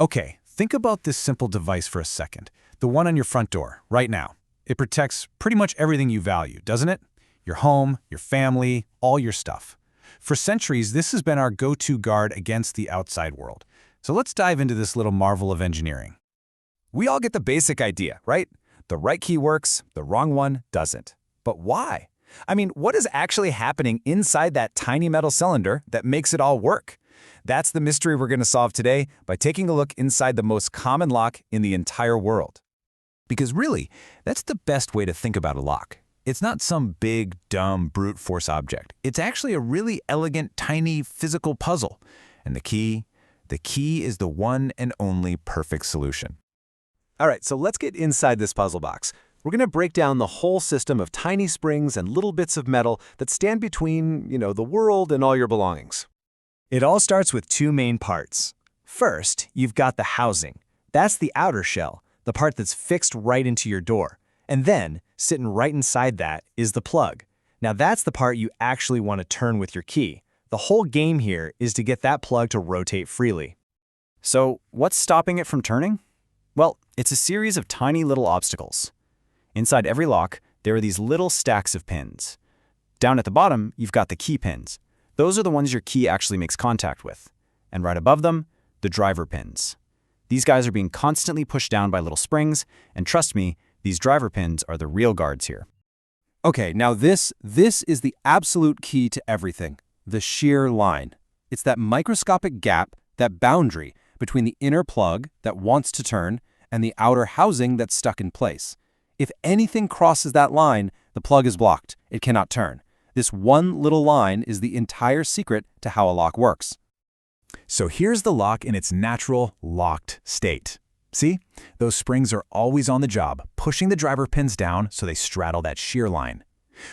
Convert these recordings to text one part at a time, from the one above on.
Okay, think about this simple device for a second. The one on your front door, right now. It protects pretty much everything you value, doesn't it? Your home, your family, all your stuff. For centuries, this has been our go-to guard against the outside world. So let's dive into this little marvel of engineering. We all get the basic idea, right? The right key works, the wrong one doesn't. But why? I mean, what is actually happening inside that tiny metal cylinder that makes it all work? That's the mystery we're going to solve today by taking a look inside the most common lock in the entire world. Because really, that's the best way to think about a lock. It's not some big, dumb, brute force object. It's actually a really elegant, tiny, physical puzzle. And the key is the one and only perfect solution. All right, so let's get inside this puzzle box. We're going to break down the whole system of tiny springs and little bits of metal that stand between, the world and all your belongings. It all starts with two main parts. First, you've got the housing. That's the outer shell, the part that's fixed right into your door. And then, sitting right inside that is the plug. Now that's the part you actually want to turn with your key. The whole game here is to get that plug to rotate freely. So, what's stopping it from turning? Well, it's a series of tiny little obstacles. Inside every lock, there are these little stacks of pins. Down at the bottom, you've got the key pins. Those are the ones your key actually makes contact with. And right above them, the driver pins. These guys are being constantly pushed down by little springs, and trust me, these driver pins are the real guards here. Okay, now this is the absolute key to everything, the shear line. It's that microscopic gap, that boundary between the inner plug that wants to turn and the outer housing that's stuck in place. If anything crosses that line, the plug is blocked. It cannot turn. This one little line is the entire secret to how a lock works. So here's the lock in its natural, locked state. See? Those springs are always on the job, pushing the driver pins down so they straddle that shear line.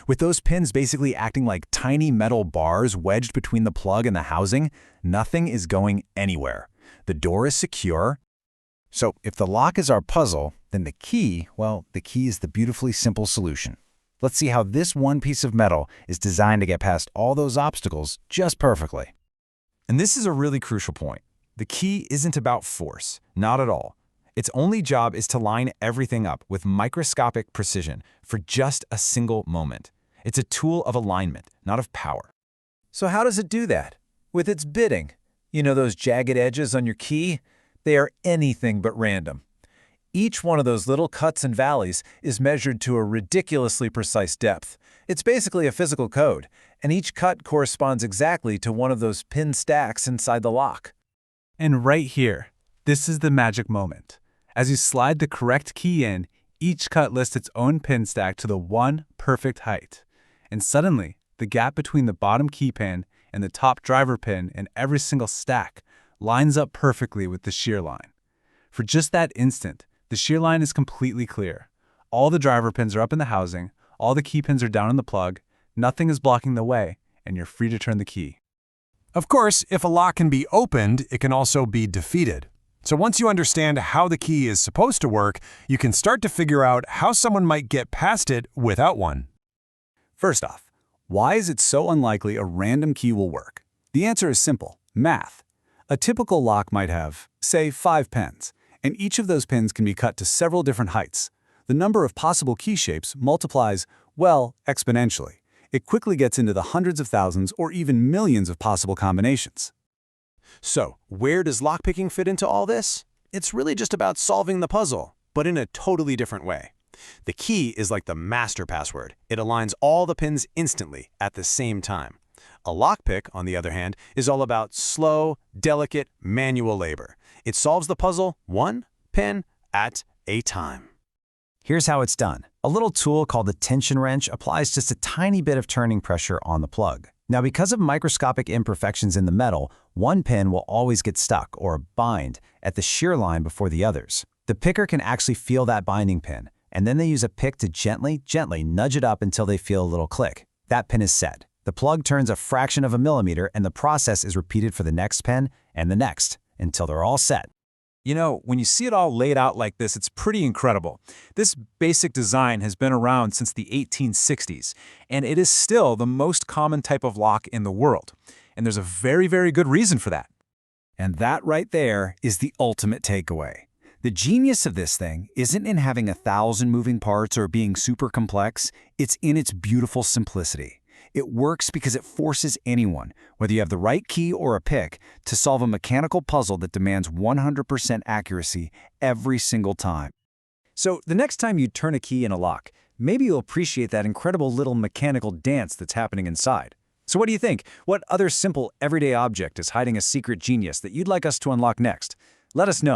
With those pins basically acting like tiny metal bars wedged between the plug and the housing, nothing is going anywhere. The door is secure. So if the lock is our puzzle, then the key is the beautifully simple solution. Let's see how this one piece of metal is designed to get past all those obstacles just perfectly. And this is a really crucial point. The key isn't about force, not at all. Its only job is to line everything up with microscopic precision for just a single moment. It's a tool of alignment, not of power. So how does it do that? With its bitting. You know those jagged edges on your key? They are anything but random. Each one of those little cuts and valleys is measured to a ridiculously precise depth. It's basically a physical code, and each cut corresponds exactly to one of those pin stacks inside the lock. And right here, this is the magic moment. As you slide the correct key in, each cut lists its own pin stack to the one perfect height. And suddenly, the gap between the bottom key pin and the top driver pin in every single stack lines up perfectly with the shear line. For just that instant, the shear line is completely clear. All the driver pins are up in the housing, all the key pins are down in the plug, nothing is blocking the way, and you're free to turn the key. Of course, if a lock can be opened, it can also be defeated. So once you understand how the key is supposed to work, you can start to figure out how someone might get past it without one. First off, why is it so unlikely a random key will work? The answer is simple: math. A typical lock might have, say, 5 pins, and each of those pins can be cut to several different heights. The number of possible key shapes multiplies, well, exponentially. It quickly gets into the hundreds of thousands or even millions of possible combinations. So, where does lockpicking fit into all this? It's really just about solving the puzzle, but in a totally different way. The key is like the master password. It aligns all the pins instantly at the same time. A lockpick, on the other hand, is all about slow, delicate, manual labor. It solves the puzzle one pin at a time. Here's how it's done. A little tool called the tension wrench applies just a tiny bit of turning pressure on the plug. Now, because of microscopic imperfections in the metal, one pin will always get stuck or bind at the shear line before the others. The picker can actually feel that binding pin, and then they use a pick to gently nudge it up until they feel a little click. That pin is set. The plug turns a fraction of a millimeter, and the process is repeated for the next pin and the next, until they're all set. You know, when you see it all laid out like this, it's pretty incredible. This basic design has been around since the 1860s, and it is still the most common type of lock in the world. And there's a very, very good reason for that. And that right there is the ultimate takeaway. The genius of this thing isn't in having 1,000 moving parts or being super complex, it's in its beautiful simplicity. It works because it forces anyone, whether you have the right key or a pick, to solve a mechanical puzzle that demands 100% accuracy every single time. So the next time you turn a key in a lock, maybe you'll appreciate that incredible little mechanical dance that's happening inside. So what do you think? What other simple, everyday object is hiding a secret genius that you'd like us to unlock next? Let us know.